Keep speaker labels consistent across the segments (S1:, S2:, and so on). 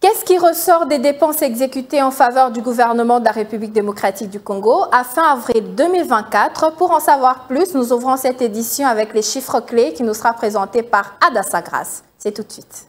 S1: Qu'est-ce qui ressort des dépenses exécutées en faveur du gouvernement de la République démocratique du Congo à fin avril 2024? Pour en savoir plus, nous ouvrons cette édition avec les chiffres clés qui nous sera présenté par Adassa Grace. C'est tout de suite.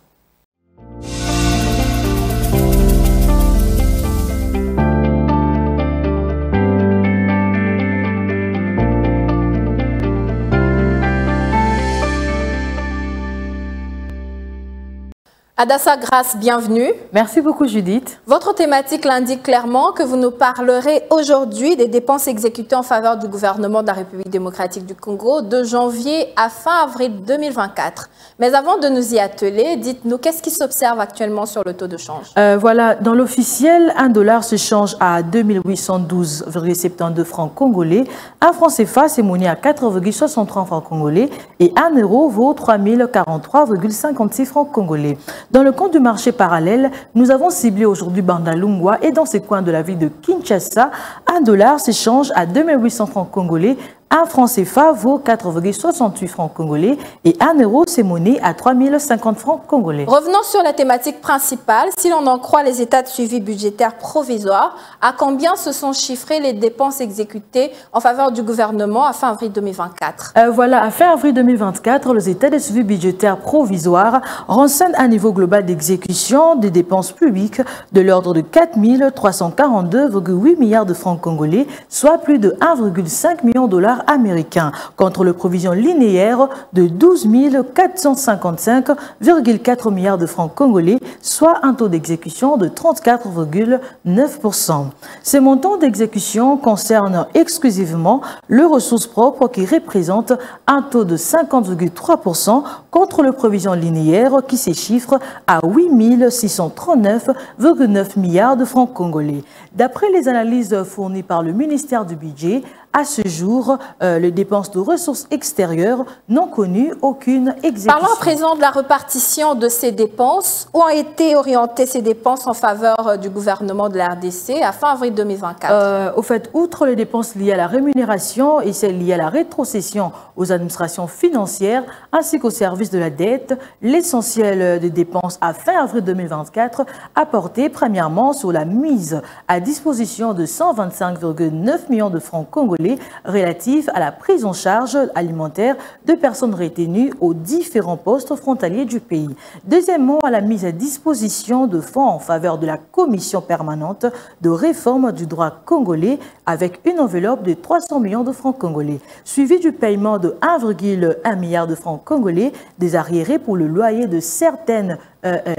S1: Adassa Grace, bienvenue.
S2: Merci beaucoup Judith.
S1: Votre thématique l'indique clairement que vous nous parlerez aujourd'hui des dépenses exécutées en faveur du gouvernement de la République démocratique du Congo de janvier à fin avril 2024. Mais avant de nous y atteler, dites-nous, qu'est-ce qui s'observe actuellement sur le taux de change?
S2: Voilà, dans l'officiel, $1 se change à 2812,72 francs congolais. Un franc CFA s'est monnaie à 4,63 francs congolais et un euro vaut 3043,56 francs congolais. Dans le compte du marché parallèle, nous avons ciblé aujourd'hui Bandalungwa et dans ces coins de la ville de Kinshasa, $1 s'échange à 2800 francs congolais. Un franc CFA vaut 4,68 francs congolais et un euro s'est monnaie à 3050 francs congolais.
S1: Revenons sur la thématique principale. Si l'on en croit les états de suivi budgétaire provisoires, à combien se sont chiffrées les dépenses exécutées en faveur du gouvernement à fin avril 2024?
S2: Voilà, à fin avril 2024, les états de suivi budgétaire provisoires renseignent un niveau global d'exécution des dépenses publiques de l'ordre de 4 342,8 milliards de francs congolais, soit plus de 1,5 million de dollars américains, contre le provision linéaire de 12 455,4 milliards de francs congolais, soit un taux d'exécution de 34,9%. Ces montants d'exécution concernent exclusivement les ressources propres qui représentent un taux de 50,3% contre le provision linéaire qui s'échiffre à 8 639,9 milliards de francs congolais. D'après les analyses fournies par le ministère du Budget, à ce jour, les dépenses de ressources extérieures n'ont connu aucune exécution.
S1: Parlons à présent de la répartition de ces dépenses. Où ont été orientées ces dépenses en faveur du gouvernement de la RDC à fin avril 2024?
S2: Au fait, outre les dépenses liées à la rémunération et celles liées à la rétrocession aux administrations financières ainsi qu'aux services de la dette, l'essentiel des dépenses à fin avril 2024 a porté premièrement sur la mise à disposition de 125,9 millions de francs congolais relatifs à la prise en charge alimentaire de personnes retenues aux différents postes frontaliers du pays. Deuxièmement, à la mise à disposition de fonds en faveur de la commission permanente de réforme du droit congolais avec une enveloppe de 300 millions de francs congolais, suivi du paiement de 1,1 milliard de francs congolais des arriérés pour le loyer de certaines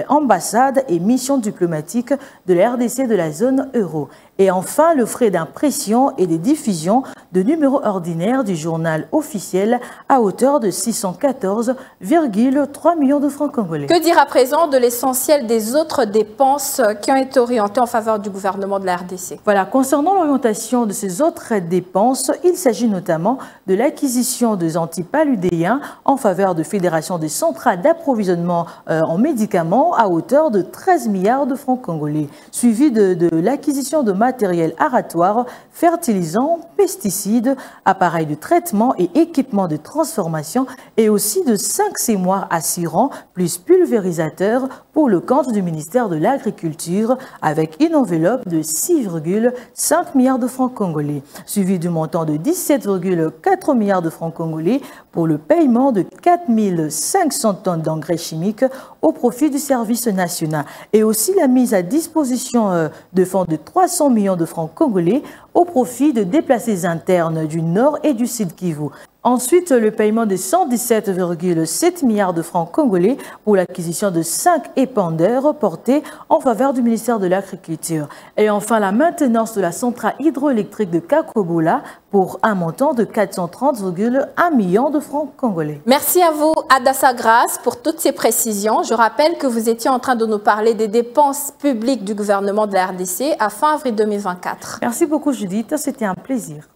S2: ambassades et missions diplomatiques de la RDC de la zone euro. Et enfin, le frais d'impression et de diffusion de numéros ordinaires du journal officiel à hauteur de 614,3 millions de francs congolais.
S1: Que dire à présent de l'essentiel des autres dépenses qui ont été orientées en faveur du gouvernement de la RDC?
S2: Voilà, concernant l'orientation de ces autres dépenses, il s'agit notamment de l'acquisition des antipaludéens en faveur de fédérations de centrales d'approvisionnement en médicaments à hauteur de 13 milliards de francs congolais, suivi de l'acquisition de matériel aratoire, fertilisants, pesticides, appareils de traitement et équipements de transformation et aussi de 5 sémoires aspirants plus pulvérisateurs pour le compte du ministère de l'Agriculture avec une enveloppe de 6,5 milliards de francs congolais, suivi du montant de 17,4 milliards de francs congolais pour le paiement de 4 500 tonnes d'engrais chimiques au profit du service national et aussi la mise à disposition de fonds de 300 millions de francs congolais au profit de déplacés internes du Nord et du Sud Kivu. Ensuite, le paiement de 117,7 milliards de francs congolais pour l'acquisition de 5 épandeurs portés en faveur du ministère de l'Agriculture. Et enfin, la maintenance de la centrale hydroélectrique de Kakobola pour un montant de 430,1 millions de francs congolais.
S1: Merci à vous, Adassa Grace, pour toutes ces précisions. Je rappelle que vous étiez en train de nous parler des dépenses publiques du gouvernement de la RDC à fin avril 2024.
S2: Merci beaucoup, Judith. C'était un plaisir.